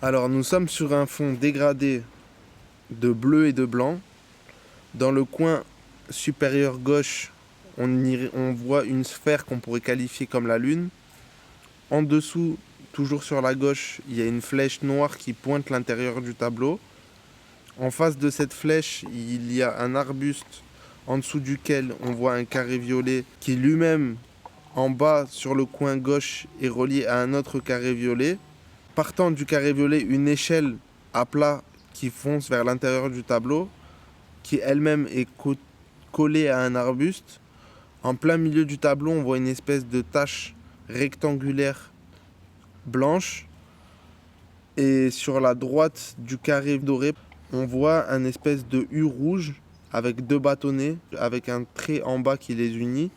Alors nous sommes sur un fond dégradé de bleu et de blanc. Dans le coin supérieur gauche, on voit une sphère qu'on pourrait qualifier comme la Lune. En dessous, toujours sur la gauche, il y a une flèche noire qui pointe l'intérieur du tableau. En face de cette flèche, il y a un arbuste en dessous duquel on voit un carré violet qui lui-même, en bas sur le coin gauche, est relié à un autre carré violet. Partant du carré violet, une échelle à plat qui fonce vers l'intérieur du tableau, qui elle-même est collée à un arbuste. En plein milieu du tableau, on voit une espèce de tache rectangulaire blanche. Et sur la droite du carré doré, on voit un espèce de U rouge avec deux bâtonnets, avec un trait en bas qui les unit.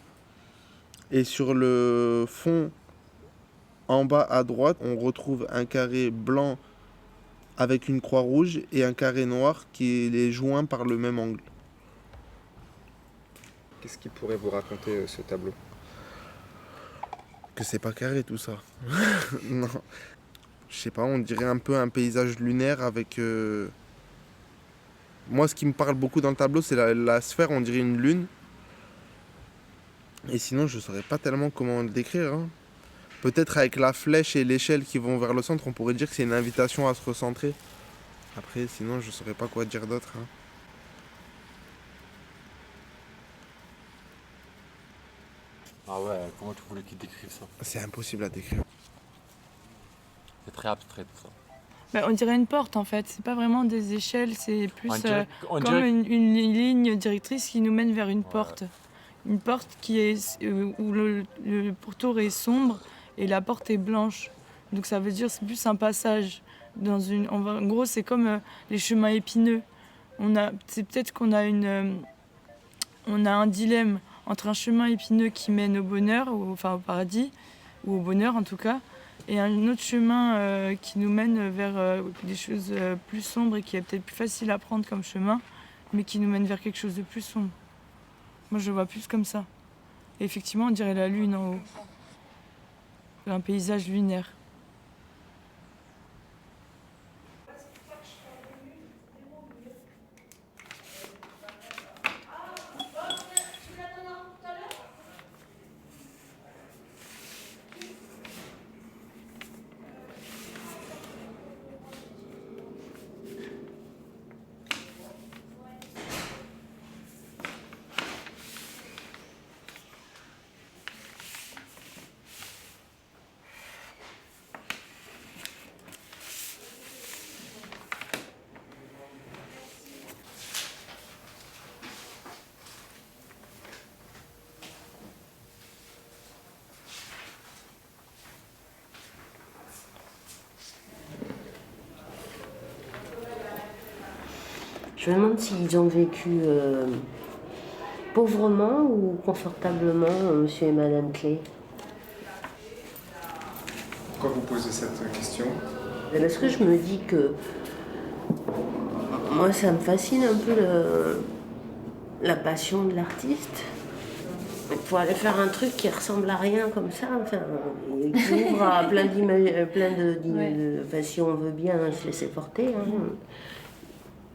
Et sur le fond, en bas à droite, on retrouve un carré blanc avec une croix rouge et un carré noir qui les joint par le même angle. Qu'est-ce qui pourrait vous raconter ce tableau? Que c'est pas carré tout ça. Non. Je sais pas, on dirait un peu un paysage lunaire avec... Moi, ce qui me parle beaucoup dans le tableau, c'est la sphère, on dirait une lune. Et sinon, je saurais pas tellement comment le décrire, hein. Peut-être avec la flèche et l'échelle qui vont vers le centre, on pourrait dire que c'est une invitation à se recentrer. Après, sinon, je saurais pas quoi dire d'autre, hein. Ah ouais, comment tu voulais qu'il décrive ça? C'est impossible à décrire. C'est très abstrait tout ça. Bah, on dirait une porte en fait, c'est pas vraiment des échelles, c'est plus On comme dirait- une ligne directrice qui nous mène vers une porte. Une porte qui est, où le pourtour est sombre et la porte est blanche. Donc ça veut dire c'est plus un passage. En gros, c'est comme les chemins épineux. C'est peut-être qu'on a on a un dilemme entre un chemin épineux qui mène au bonheur, enfin au paradis, ou au bonheur en tout cas, et un autre chemin qui nous mène vers des choses plus sombres et qui est peut-être plus facile à prendre comme chemin, mais qui nous mène vers quelque chose de plus sombre. Moi, je le vois plus comme ça. Et effectivement, on dirait la lune en haut. Un paysage lunaire. Je me demande s'ils ont vécu pauvrement ou confortablement, monsieur et madame Clé. Pourquoi vous posez cette question? Parce que je me dis que moi, ça me fascine un peu la passion de l'artiste. Pour aller faire un truc qui ressemble à rien comme ça, enfin, et qui ouvre à plein d'images, enfin, si on veut bien se laisser porter. Hein.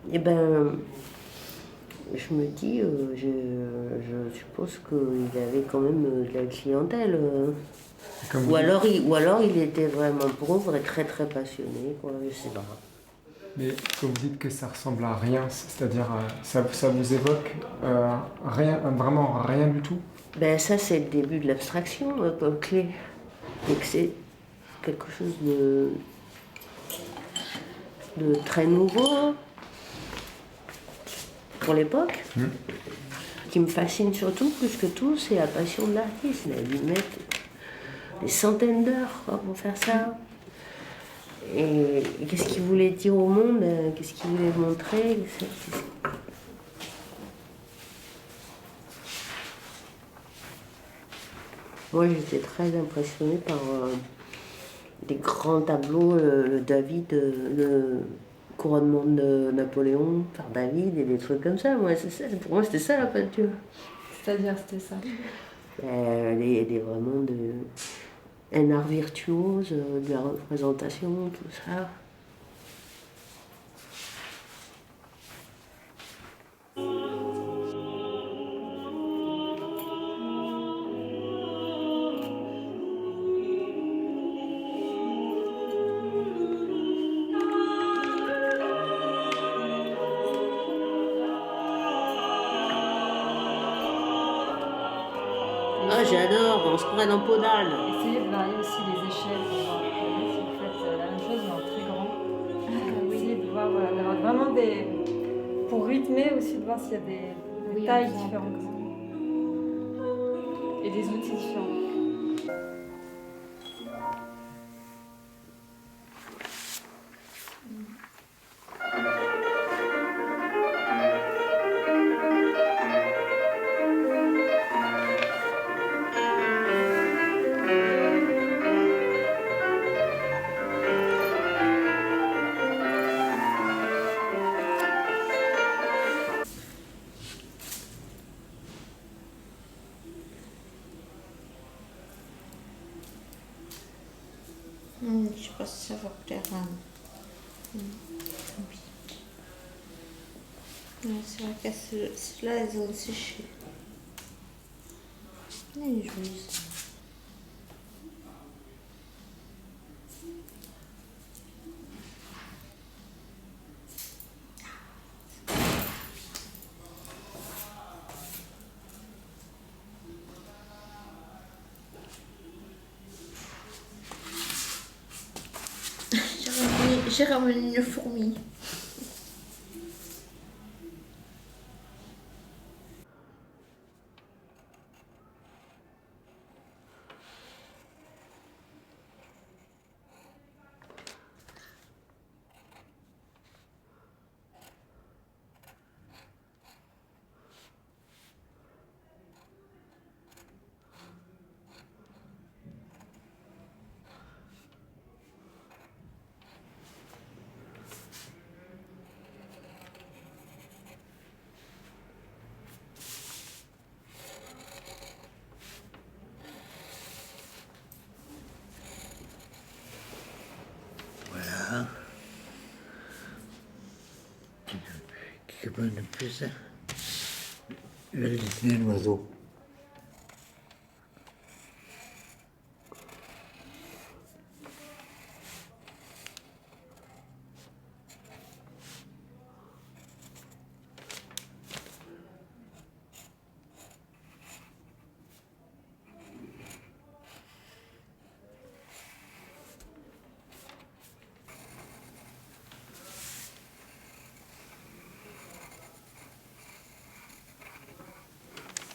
Et ben, je me dis, je suppose qu'il avait quand même de la clientèle. Ou alors il était vraiment pauvre et très très passionné, quoi, je sais pas. Mais quand vous dites que ça ressemble à rien, c'est-à-dire ça vous évoque rien, vraiment rien du tout? Ben ça c'est le début de l'abstraction, comme Clé. Et que c'est quelque chose de très nouveau pour l'époque. Ce qui me fascine surtout, plus que tout, c'est la passion de l'artiste. Il a dû mettre des centaines d'heures pour faire ça. Et qu'est-ce qu'il voulait dire au monde, qu'est-ce qu'il voulait montrer. Moi, j'étais très impressionnée par des grands tableaux, le David, le couronnement de Napoléon par David et des trucs comme ça. Pour moi, c'était ça la peinture. C'est-à-dire, c'était ça. Un art virtuose, de la représentation, tout ça. j'adore, on se prenne en podale. Essayez de varier aussi les échelles pour voir. Si vous faites la même chose mais en très grand. Essayez de voir, voilà, d'avoir vraiment des. Pour rythmer aussi, de voir s'il y a des tailles différentes. Et des outils différents. Je sais pas si ça va plaire à... Oui. Ouais, c'est vrai que celles-là, elles ont séché. Elle est jolie, ça. J'ai ramené une fourmi. Voilà. Quelque chose de plus. Je vais dessiner un oiseau.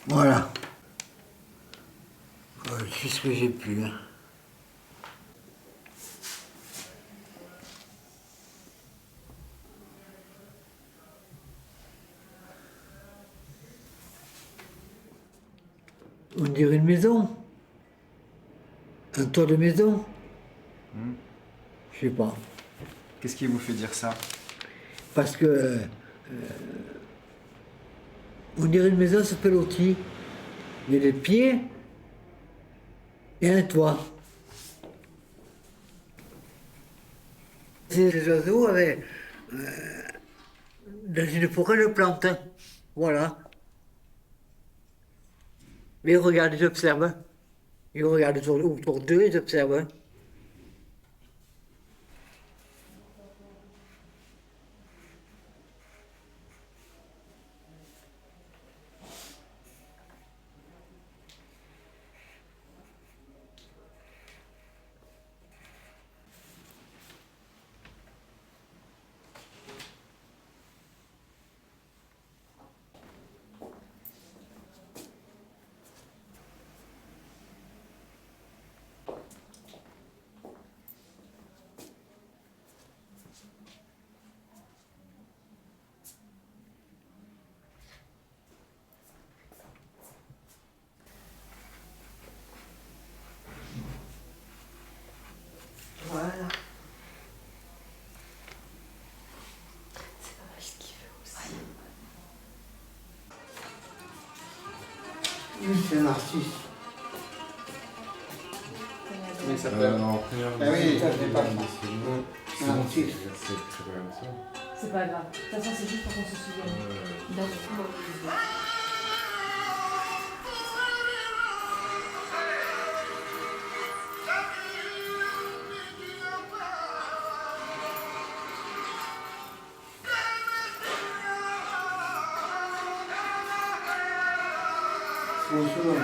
Voilà. C'est ce que j'ai pu. On dirait une maison. Un toit de maison. Je sais pas. Qu'est-ce qui vous fait dire ça? Parce que on dirait une maison sur pelotis. Il y a des pieds et un toit. Ces oiseaux avaient dans une forêt de plantes. Voilà. Mais ils regardent, ils observent. Ils regardent autour d'eux, ils observent. Voilà. C'est pas mal ce qu'il veut aussi. Lui, c'est un artiste. Mais ça peut... En première Ah oui, ça, c'est pas visite, C'est un artiste. c'est quand même ça. C'est pas grave. De toute façon, c'est juste pour qu'on se souvienne. D'accord. Bonjour.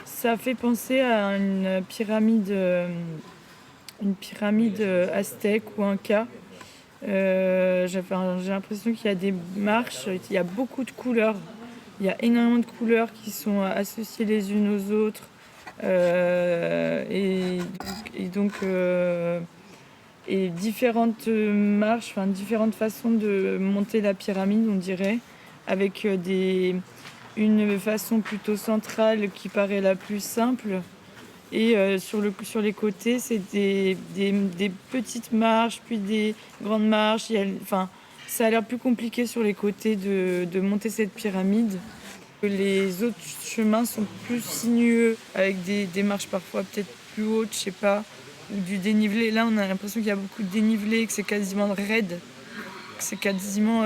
Ça fait penser à une pyramide aztèque ou inca. J'ai l'impression qu'il y a des marches, il y a beaucoup de couleurs. Il y a énormément de couleurs qui sont associées les unes aux autres. Et différentes marches, enfin différentes façons de monter la pyramide, on dirait, avec une façon plutôt centrale qui paraît la plus simple. Et sur les côtés, c'est des petites marches, puis des grandes marches. Ça a l'air plus compliqué sur les côtés de monter cette pyramide. Les autres chemins sont plus sinueux, avec des marches parfois peut-être plus hautes, je sais pas, ou du dénivelé. Là, on a l'impression qu'il y a beaucoup de dénivelé, que c'est quasiment raide, que c'est quasiment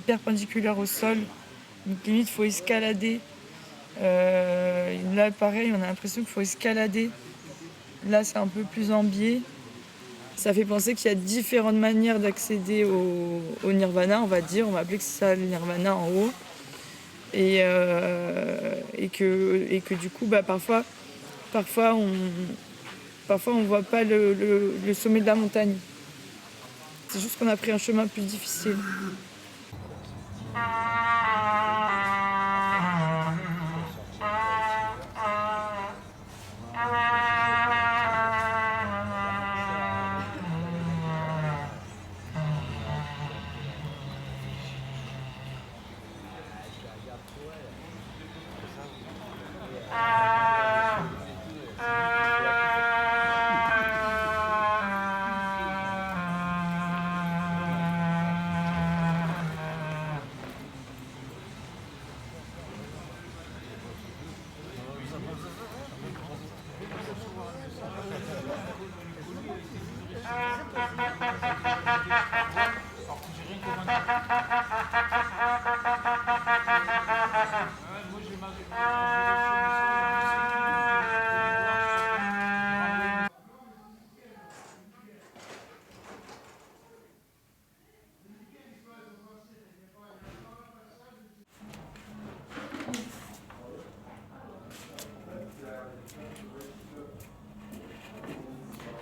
perpendiculaire au sol. Donc limite, il faut escalader. Là, pareil, on a l'impression qu'il faut escalader. Là, c'est un peu plus en biais. Ça fait penser qu'il y a différentes manières d'accéder au nirvana, on va dire. On va appeler ça le nirvana en haut. Et que du coup, parfois on voit pas le sommet de la montagne. C'est juste qu'on a pris un chemin plus difficile.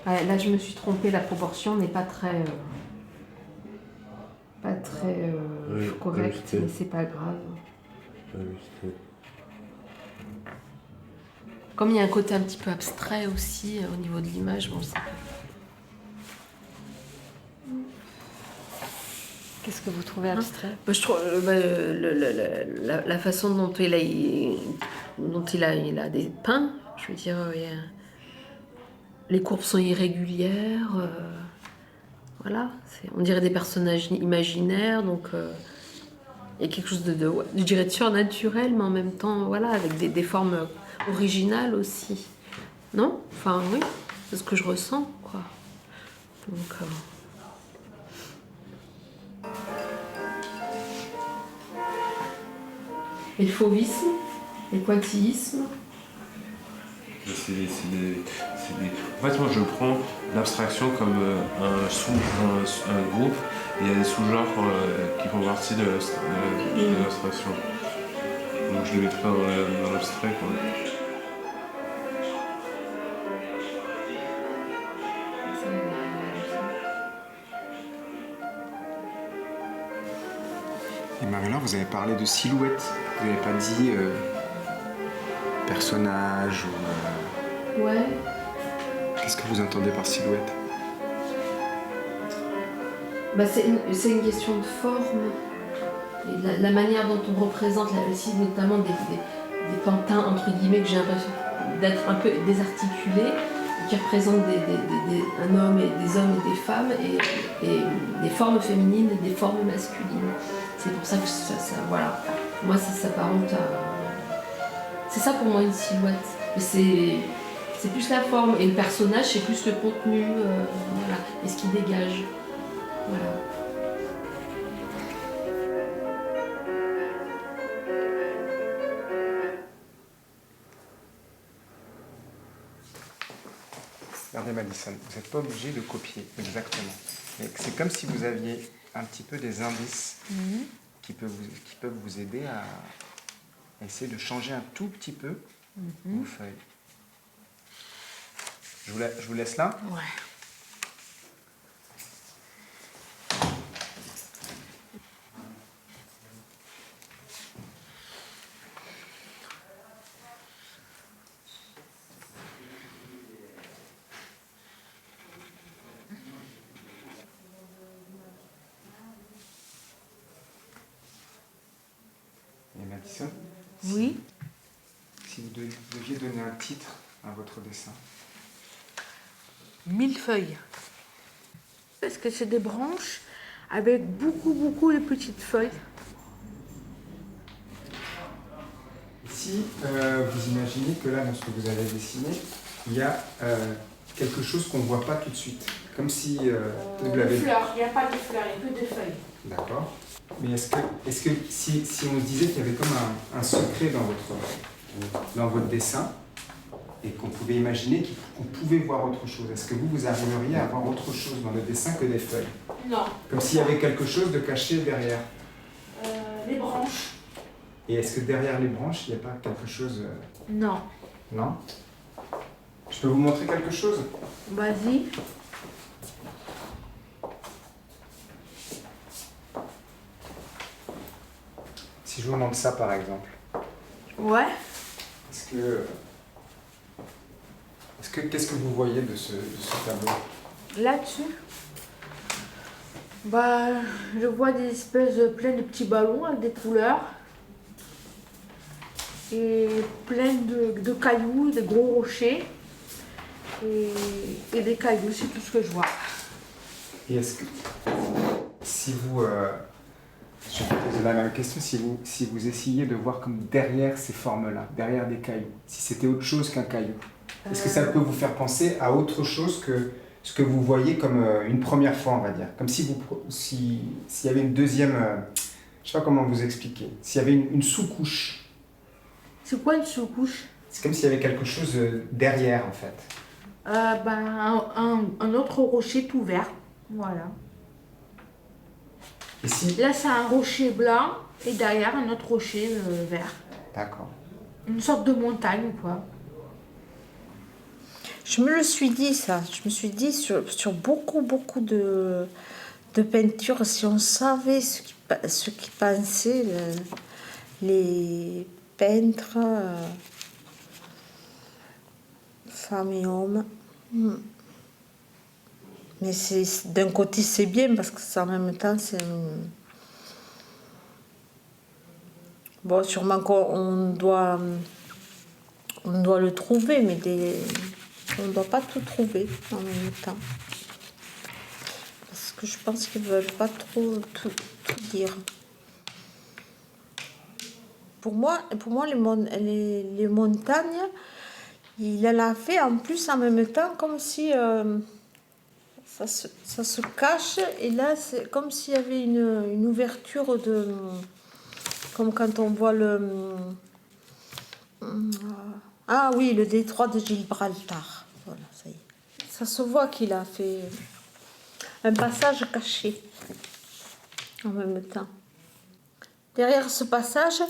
Ouais, là, je me suis trompée, la proportion n'est pas très correcte, mais c'est pas grave. Comme il y a un côté un petit peu abstrait aussi au niveau de l'image, bon, c'est... Qu'est-ce que vous trouvez abstrait? Je trouve la façon dont il a dépeint, je veux dire, les courbes sont irrégulières, voilà, on dirait des personnages imaginaires, donc il y a quelque chose je dirais de surnaturel, mais en même temps, voilà, avec des formes originales aussi, non? Enfin, oui, c'est ce que je ressens, quoi. Donc, et le fauvisme, le pointillisme. En fait, moi, je prends l'abstraction comme un groupe, et il y a des sous-genres qui font partie de l'abstraction. Donc, je les mettrai dans l'abstrait, quoi. Et Marie-Laure, vous avez parlé de silhouette. Vous n'avez pas dit personnage ou... Ouais. Qu'est-ce que vous entendez par silhouette? C'est une question de forme. Et la manière dont on représente la récite, notamment des pantins, entre guillemets, que j'ai l'impression d'être un peu désarticulés, qui représentent un homme et des hommes et des femmes, et des formes féminines et des formes masculines. C'est pour ça que ça voilà. Moi, ça s'apparente à... C'est ça pour moi une silhouette. Mais c'est plus la forme. Et le personnage, c'est plus le contenu, voilà, et ce qu'il dégage. Voilà. Regardez Madison, vous n'êtes pas obligé de copier exactement. Mais c'est comme si vous aviez un petit peu des indices qui peuvent vous aider à essayer de changer un tout petit peu vos feuilles. Je vous laisse là. Ouais. Et Madison, Oui. si vous deviez donner un titre à votre dessin. Millefeuille. Parce que c'est des branches avec beaucoup de petites feuilles. Ici, vous imaginez que là, dans ce que vous avez dessiné, il y a quelque chose qu'on ne voit pas tout de suite. Comme si vous l'avez... Des fleurs, il n'y a pas de fleurs, il n'y a que des feuilles. D'accord. Mais est-ce que si on disait qu'il y avait comme un secret dans votre dessin et qu'on pouvait imaginer qu'on pouvait voir autre chose, est-ce que vous arriveriez à voir autre chose dans le dessin que des feuilles? Non. Comme s'il y avait quelque chose de caché derrière. Les branches. Et est-ce que derrière les branches, il n'y a pas quelque chose... Non. Non? Je peux vous montrer quelque chose? Vas-y. Si je vous montre ça, par exemple. Ouais. Qu'est-ce que vous voyez de ce tableau? Là-dessus, bah, je vois des espèces plein de petits ballons avec des couleurs. Et plein de cailloux, de gros rochers. Et des cailloux, c'est tout ce que je vois. Et est-ce que, si vous... je vais poser la même question, si vous essayiez de voir comme derrière ces formes-là, derrière des cailloux, si c'était autre chose qu'un caillou, est-ce que ça peut vous faire penser à autre chose que ce que vous voyez comme une première fois, on va dire? Comme s'il y avait une deuxième... je sais pas comment vous expliquer. S'il y avait une sous-couche. C'est quoi une sous-couche? C'est comme s'il y avait quelque chose derrière, en fait. Un autre rocher tout vert. Voilà. Et si... Là, c'est un rocher blanc et derrière, un autre rocher vert. D'accord. Une sorte de montagne, quoi. Je me le suis dit, ça. Je me suis dit, sur beaucoup de peintures, si on savait ce qu'ils pensaient les peintres, femmes et hommes. Mais d'un côté, c'est bien, parce que en même temps, c'est... Bon, sûrement qu'on doit le trouver, mais on ne doit pas tout trouver en même temps. Parce que je pense qu'ils ne veulent pas trop tout dire. Pour moi les montagnes, il en a fait en plus en même temps comme si ça se cache. Et là, c'est comme s'il y avait une ouverture comme quand on voit ah oui, le détroit de Gibraltar. Voilà, ça y est. Ça se voit qu'il a fait un passage caché en même temps. Derrière ce passage,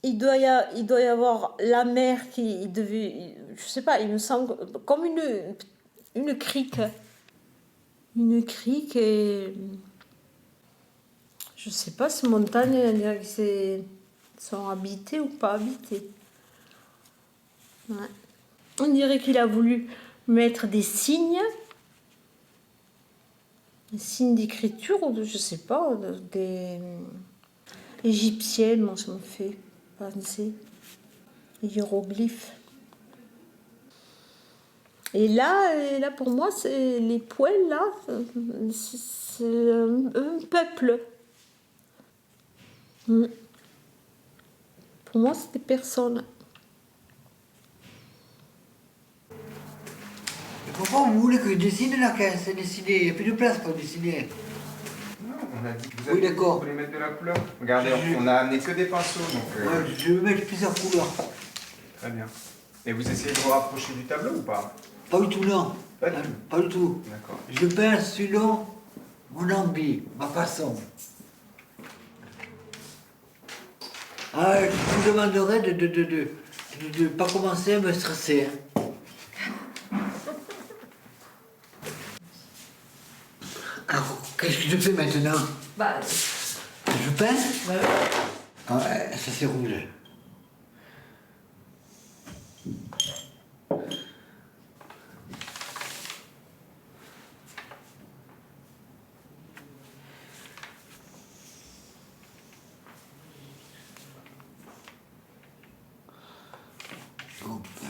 il doit y avoir la mer qui devait, je sais pas, il me semble comme une crique. Une crique et je sais pas, ces montagnes sont habitées ou pas habitées. Ouais. On dirait qu'il a voulu mettre des signes d'écriture ou je sais pas, des égyptiennes, moi ça me fait penser, hiéroglyphes. Et là pour moi, c'est les poils là, c'est un peuple. Pour moi, c'est des personnes. Pourquoi vous voulez que je dessine là quand c'est dessiné? Il n'y a plus de place pour dessiner. Non, on a dit que Oui, d'accord. vous voulez mettre de la couleur. Regardez, on a amené que des pinceaux. Donc, Ouais, je vais mettre plusieurs couleurs. Très bien. Et vous essayez de vous rapprocher du tableau ou pas? Pas du tout, non. Pas du tout. D'accord. Je peins selon mon envie, ma façon. Ah, je vous demanderai de pas commencer à me stresser. Hein. Alors, qu'est-ce que je fais maintenant? Bah, Je peins? ouais. Ah ouais, ça c'est rouge. Oh putain.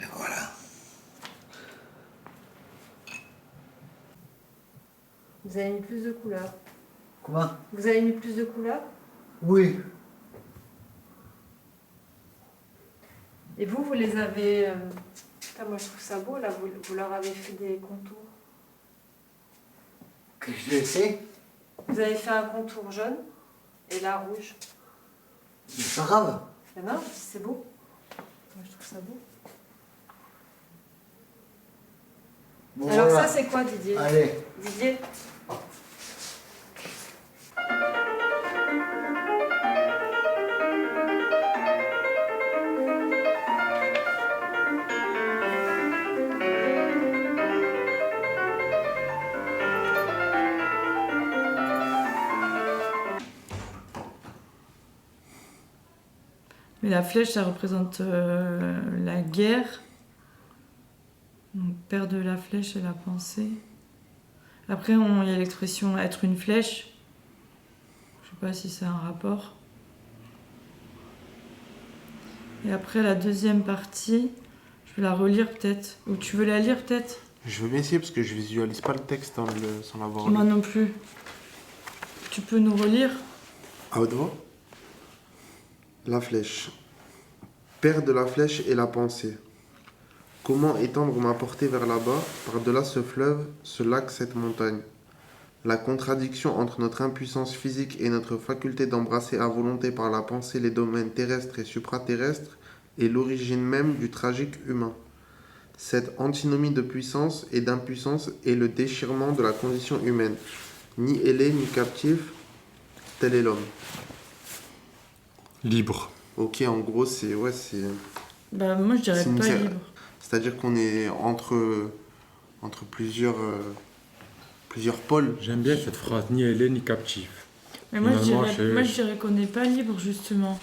Et voilà. Vous avez mis plus de couleurs. Comment? Vous avez mis plus de couleurs? Oui. Et vous les avez... Putain, moi je trouve ça beau, là, vous leur avez fait des contours. Qu'est-ce que j'ai fait? Vous avez fait un contour jaune et là rouge. C'est pas grave. Mais non, c'est beau. Moi je trouve ça beau. Bon, Alors voilà. ça c'est quoi Didier? Allez. Didier? Mais la flèche, ça représente la guerre. Donc, perdre la flèche et la pensée. Après, il y a l'expression être une flèche. Je sais pas si c'est un rapport. Et après, la deuxième partie, je vais la relire peut-être. Ou tu veux la lire peut-être? Je veux bien essayer parce que je visualise pas le texte sans l'avoir lu. Moi non plus. Tu peux nous relire? À haute voix. La flèche. Père de la flèche et la pensée. Comment étendre ma portée vers là-bas, par-delà ce fleuve, ce lac, cette montagne? La contradiction entre notre impuissance physique et notre faculté d'embrasser à volonté par la pensée les domaines terrestres et supraterrestres est l'origine même du tragique humain. Cette antinomie de puissance et d'impuissance est le déchirement de la condition humaine. Ni ailé ni captif, tel est l'homme. Libre. Ok, en gros, c'est... Ouais, c'est... Bah, moi, je dirais pas libre. C'est-à-dire qu'on est entre plusieurs pôles. J'aime bien cette phrase, ni ailé ni captif. Mais moi, je dirais qu'on n'est pas libre, justement.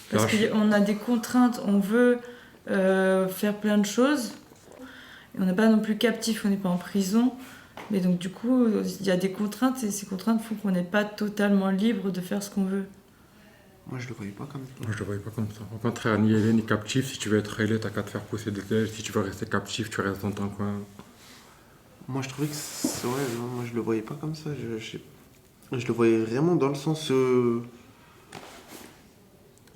Parce qu'on a des contraintes, on veut faire plein de choses. Et on n'est pas non plus captif, on n'est pas en prison. Mais donc, du coup, il y a des contraintes, et ces contraintes font qu'on n'est pas totalement libre de faire ce qu'on veut. Moi, je le voyais pas comme ça. Moi, je le voyais pas comme ça. Au contraire, ni ailé ni captif. Si tu veux être ailé, t'as qu'à te faire pousser des ailes. Si tu veux rester captif, tu restes dans ton coin. Moi, je trouvais que... Ouais, non, moi, je le voyais pas comme ça. Je le voyais vraiment dans le sens...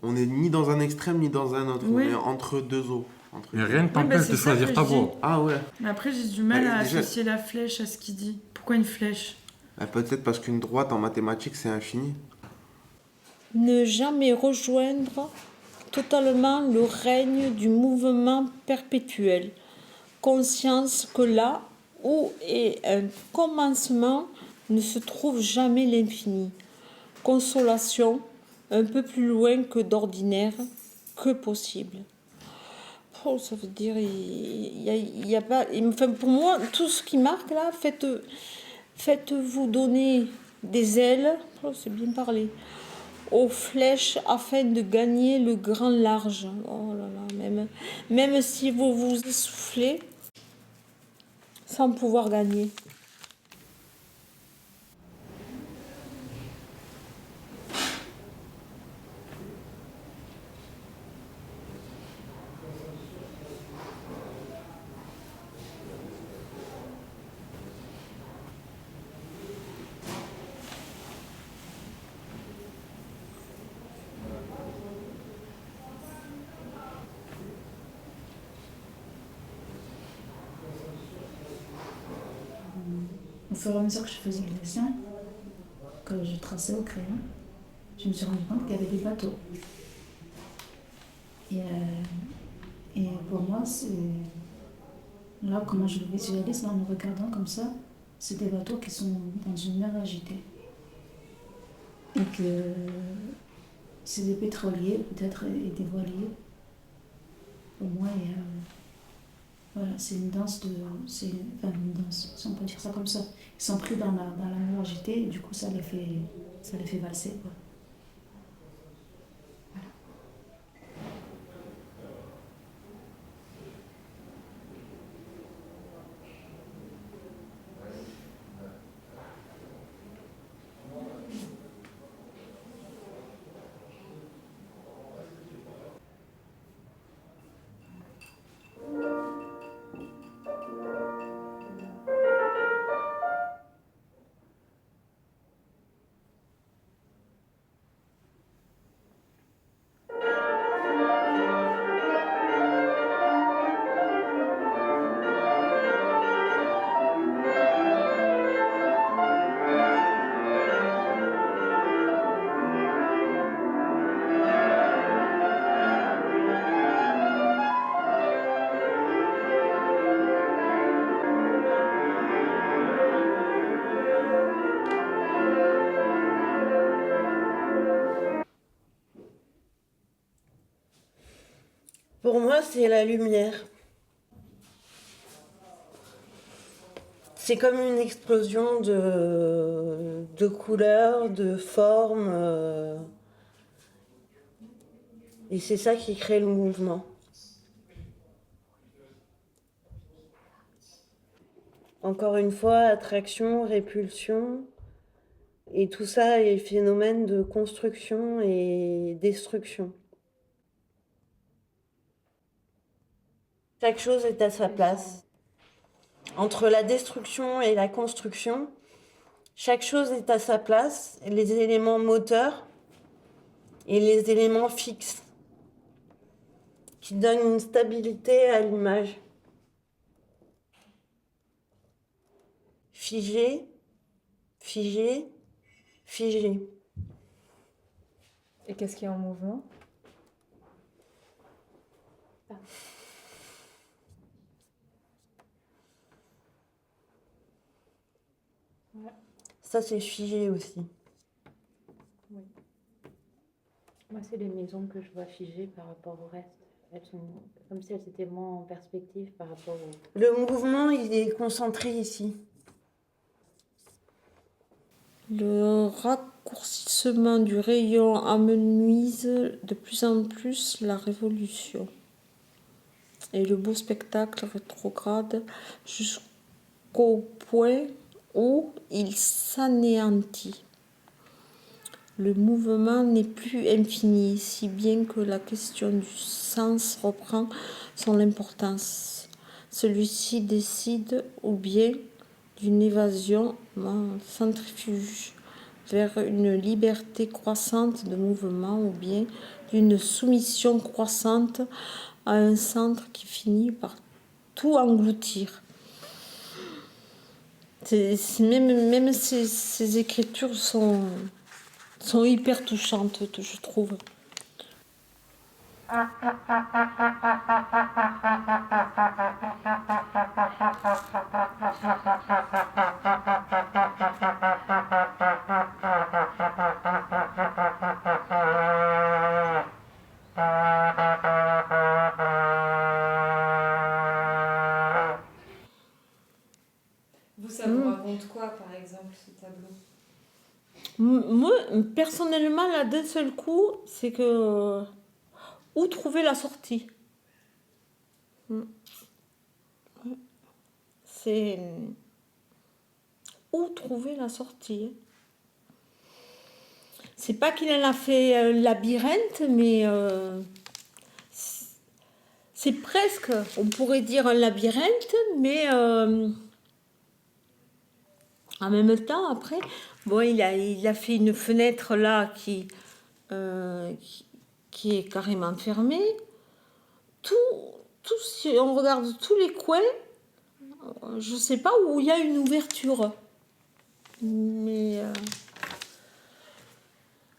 On est ni dans un extrême, ni dans un autre. Oui. On est entre deux eaux. Mais rien ne t'empêche de choisir ta voie. Ah ouais. Mais après, j'ai du mal à déjà... associer la flèche à ce qu'il dit. Pourquoi une flèche? Peut-être parce qu'une droite en mathématiques, c'est infini. Ne jamais rejoindre totalement le règne du mouvement perpétuel. Conscience que là où est un commencement ne se trouve jamais l'infini. Consolation un peu plus loin que d'ordinaire, que possible. Oh, ça veut dire, il y a pas... Enfin, pour moi, tout ce qui marque là, faites-vous donner des ailes, oh, c'est bien parlé, aux flèches afin de gagner le grand large. Oh là là, même si vous vous essoufflez sans pouvoir gagner. fur et à mesure que je faisais le dessin, que je traçais au crayon, je me suis rendu compte qu'il y avait des bateaux. Et pour moi, là, comment je le visualise, en le regardant comme ça, c'est des bateaux qui sont dans une mer agitée. Et que c'est des pétroliers, peut-être, et des voiliers. Pour moi, voilà, c'est une danse enfin, une danse, si on peut dire ça comme ça. Ils sont pris dans la mer agitée, et du coup, ça les fait valser, quoi. Pour moi, c'est la lumière. C'est comme une explosion de couleurs, de formes. Et c'est ça qui crée le mouvement. Encore une fois, attraction, répulsion. Et tout ça est phénomène de construction et destruction. Chaque chose est à sa place. Entre la destruction et la construction, chaque chose est à sa place, les éléments moteurs et les éléments fixes, qui donnent une stabilité à l'image. Figé, figé, figé. Et qu'est-ce qui est en mouvement? Ouais. Ça, c'est figé aussi. Oui. Moi, c'est les maisons que je vois figées par rapport au reste. Elles sont comme si elles étaient moins en perspective par rapport au... Le mouvement, il est concentré ici. Le raccourcissement du rayon amenuise de plus en plus la révolution. Et le beau spectacle rétrograde jusqu'au point où il s'anéantit. Le mouvement n'est plus infini, si bien que la question du sens reprend son importance. Celui-ci décide ou bien d'une évasion centrifuge vers une liberté croissante de mouvement ou bien d'une soumission croissante à un centre qui finit par tout engloutir. Même ces écritures sont hyper touchantes, je trouve. Vous, ça vous raconte quoi, par exemple, ce tableau? Moi, personnellement, là, d'un seul coup, c'est que... où trouver la sortie? C'est... où trouver la sortie? C'est pas qu'il en a fait un labyrinthe, mais... c'est presque, on pourrait dire un labyrinthe, mais... en même temps, après, bon, il a fait une fenêtre là qui est carrément fermée. Si on regarde tous les coins, je ne sais pas où il y a une ouverture. Mais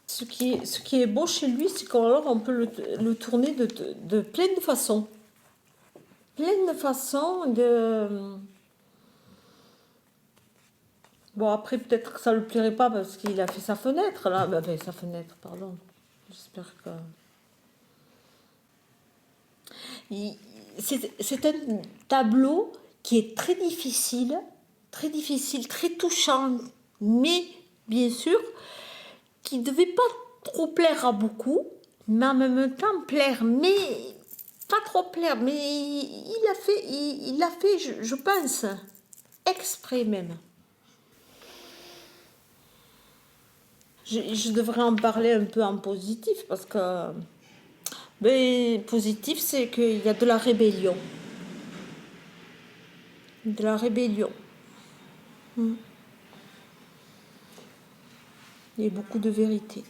ce qui est beau chez lui, c'est qu'alors on peut le tourner de plein de façons. Plein de façons de... Bon, après, peut-être que ça ne lui plairait pas parce qu'il a fait sa fenêtre, là. Ben, sa fenêtre, pardon. J'espère que... C'est un tableau qui est très difficile, très touchant, mais bien sûr, qui ne devait pas trop plaire à beaucoup, mais en même temps plaire, mais pas trop plaire, mais il l'a fait, je pense, exprès même. Je devrais en parler un peu en positif, parce que positif, c'est qu'il y a de la rébellion. De la rébellion. Il y a beaucoup de vérité.